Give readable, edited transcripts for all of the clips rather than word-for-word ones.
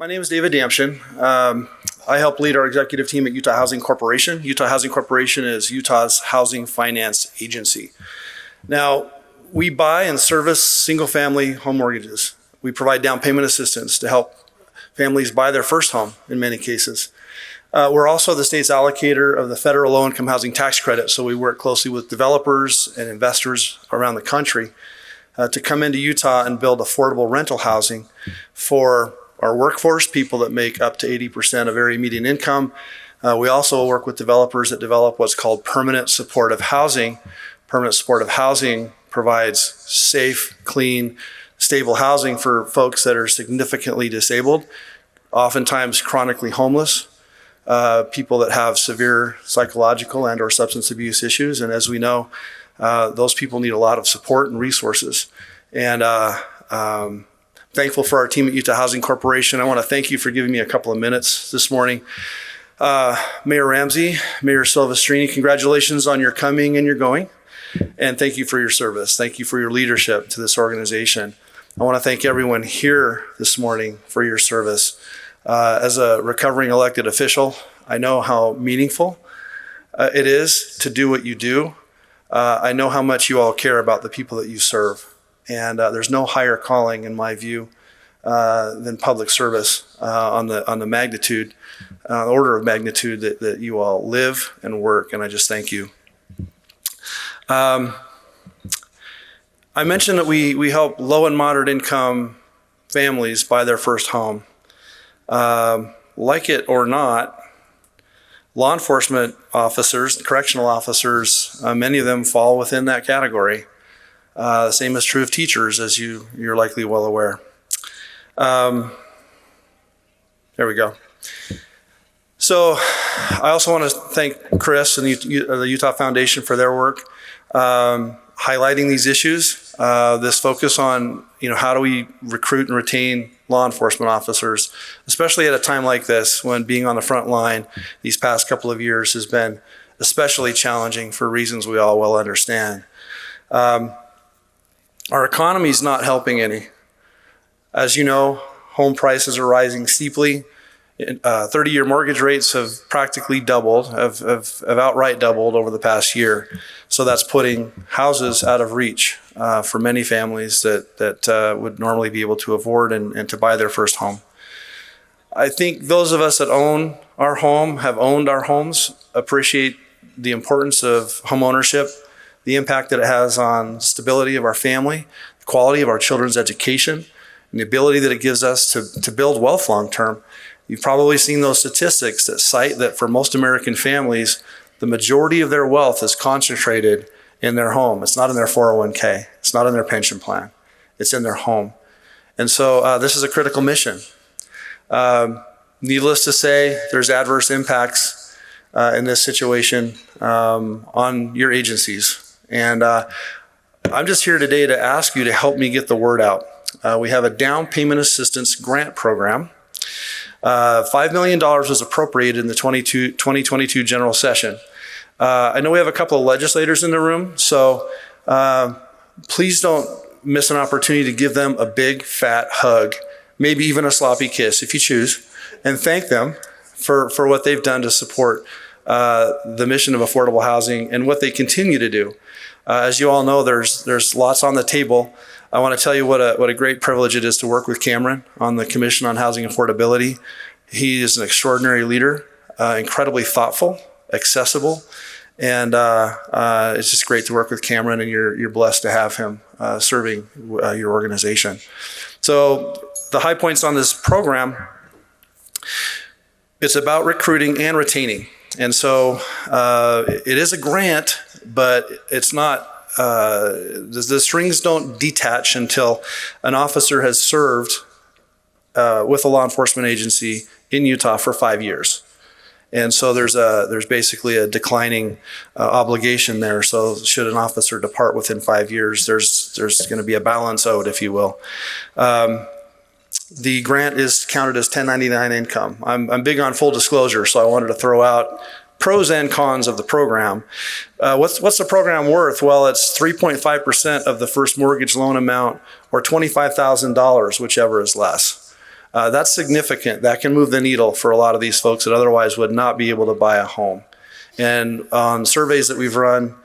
My name is David Damschen. I help lead our executive team at Utah Housing Corporation. Utah Housing Corporation is Utah's housing finance agency. Now, we buy and service single-family home mortgages. We provide down payment assistance to help families buy their first home in many cases. We're also the state's allocator of the federal low-income housing tax credit, so we work closely with developers and investors around the country to come into Utah and build affordable rental housing for our workforce, people that make up to 80% of area median income. We also work with developers that develop what's called permanent supportive housing. Permanent supportive housing provides safe, clean, stable housing for folks that are significantly disabled, oftentimes chronically homeless, people that have severe psychological and or substance abuse issues. And as we know, those people need a lot of support and resources. And thankful for our team at Utah Housing Corporation. I want to thank you for giving me a couple of minutes this morning. Mayor Ramsey, Mayor Silvestrini, congratulations on your coming and your going. And thank you for your service. Thank you for your leadership to this organization. I want to thank everyone here this morning for your service. As a recovering elected official, I know how meaningful it is to do what you do. I know how much you all care about the people that you serve. And there's no higher calling, in my view, than public service on the magnitude, the order of magnitude that you all live and work. And I just thank you. I mentioned that we help low and moderate income families buy their first home. Like it or not, law enforcement officers, correctional officers, many of them fall within that category. The same is true of teachers, as you're likely well aware. There we go. So I also want to thank Chris and the Utah Foundation for their work highlighting these issues. This focus on how do we recruit and retain law enforcement officers, especially at a time like this when being on the front line these past couple of years has been especially challenging for reasons we all well understand. Our economy is not helping any. As you know, home prices are rising steeply. 30-year mortgage rates have practically doubled, have outright doubled over the past year. So that's putting houses out of reach for many families that would normally be able to afford and to buy their first home. I think those of us that own our home, have owned our homes, appreciate the importance of home ownership, the impact that it has on stability of our family, the quality of our children's education, and the ability that it gives us to build wealth long term. You've probably seen those statistics that cite that for most American families, the majority of their wealth is concentrated in their home. It's not in their 401k. It's not in their pension plan. It's in their home. And so this is a critical mission. Needless to say, there's adverse impacts in this situation on your agencies. And I'm just here today to ask you to help me get the word out. We have a down payment assistance grant program. $5 million was appropriated in the 2022 general session. I know we have a couple of legislators in the room, so please don't miss an opportunity to give them a big fat hug, maybe even a sloppy kiss if you choose, and thank them for what they've done to support the mission of affordable housing and what they continue to do. As you all know, there's lots on the table. I want to tell you what a great privilege it is to work with Cameron on the Commission on Housing Affordability. He is an extraordinary leader, incredibly thoughtful, accessible, and it's just great to work with Cameron, and you're blessed to have him serving your organization. So the high points on this program, it's about recruiting and retaining. And so it is a grant, but it's not, the strings don't detach until an officer has served with a law enforcement agency in Utah for 5 years. And so there's basically a declining obligation there. So should an officer depart within 5 years, there's going to be a balance owed, if you will. The grant is counted as 1099 income. I'm big on full disclosure, so I wanted to throw out pros and cons of the program. What's the program worth? Well, it's 3.5% of the first mortgage loan amount, or $25,000, whichever is less. That's significant. That can move the needle for a lot of these folks that otherwise would not be able to buy a home. And on surveys that we've run,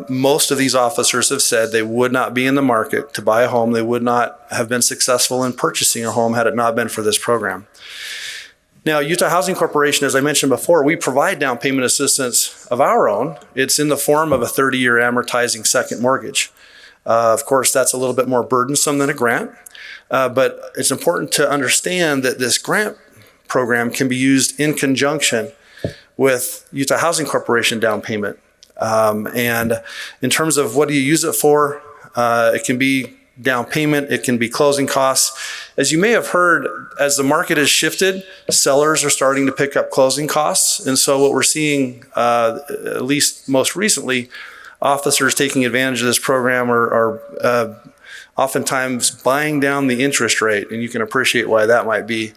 most of these officers have said they would not be in the market to buy a home. They would not have been successful in purchasing a home had it not been for this program. Now, Utah Housing Corporation, as I mentioned before, we provide down payment assistance of our own. It's in the form of a 30-year amortizing second mortgage. Of course, that's a little bit more burdensome than a grant, but it's important to understand that this grant program can be used in conjunction with Utah Housing Corporation down payment. And in terms of what do you use it for, it can be down payment, it can be closing costs. As you may have heard, as the market has shifted, sellers are starting to pick up closing costs. And so what we're seeing, at least most recently, officers taking advantage of this program are oftentimes buying down the interest rate. And you can appreciate why that might be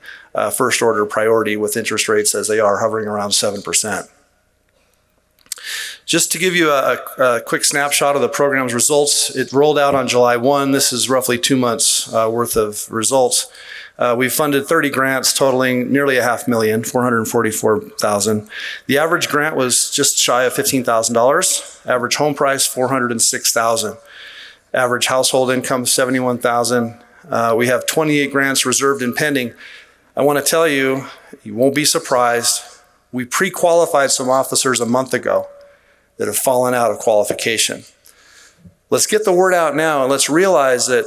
first order priority with interest rates as they are hovering around 7%. Just to give you a quick snapshot of the program's results, it rolled out on July 1. This is roughly 2 months worth of results. We funded 30 grants totaling nearly $500,000, $444,000. The average grant was just shy of $15,000. Average home price, $406,000. Average household income, $71,000. We have 28 grants reserved and pending. I want to tell you, you won't be surprised. We pre-qualified some officers a month ago that have fallen out of qualification. Let's get the word out now, and let's realize that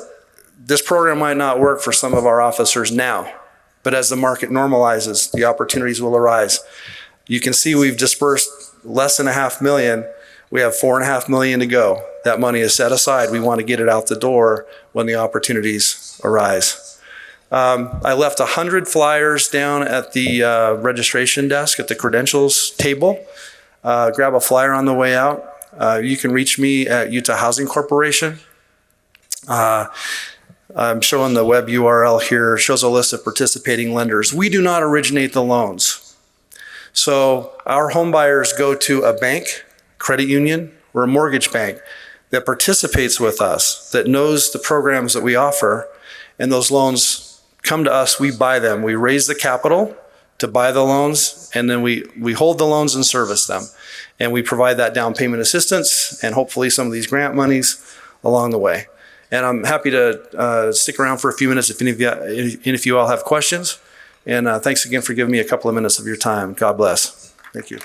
this program might not work for some of our officers now, but as the market normalizes, the opportunities will arise. You can see we've dispersed less than $500,000. We have $4.5 million to go. That money is set aside. We want to get it out the door when the opportunities arise. I left 100 flyers down at the registration desk at the credentials table. Grab a flyer on the way out. You can reach me at Utah Housing Corporation. I'm showing the web URL here. It shows a list of participating lenders. We do not originate the loans. So our home buyers go to a bank, credit union, or a mortgage bank that participates with us, that knows the programs that we offer, and those loans come to us, we buy them. We raise the capital to buy the loans, and then we hold the loans and service them. And we provide that down payment assistance and hopefully some of these grant monies along the way. And I'm happy to stick around for a few minutes if any of you all have questions. And thanks again for giving me a couple of minutes of your time. God bless. Thank you.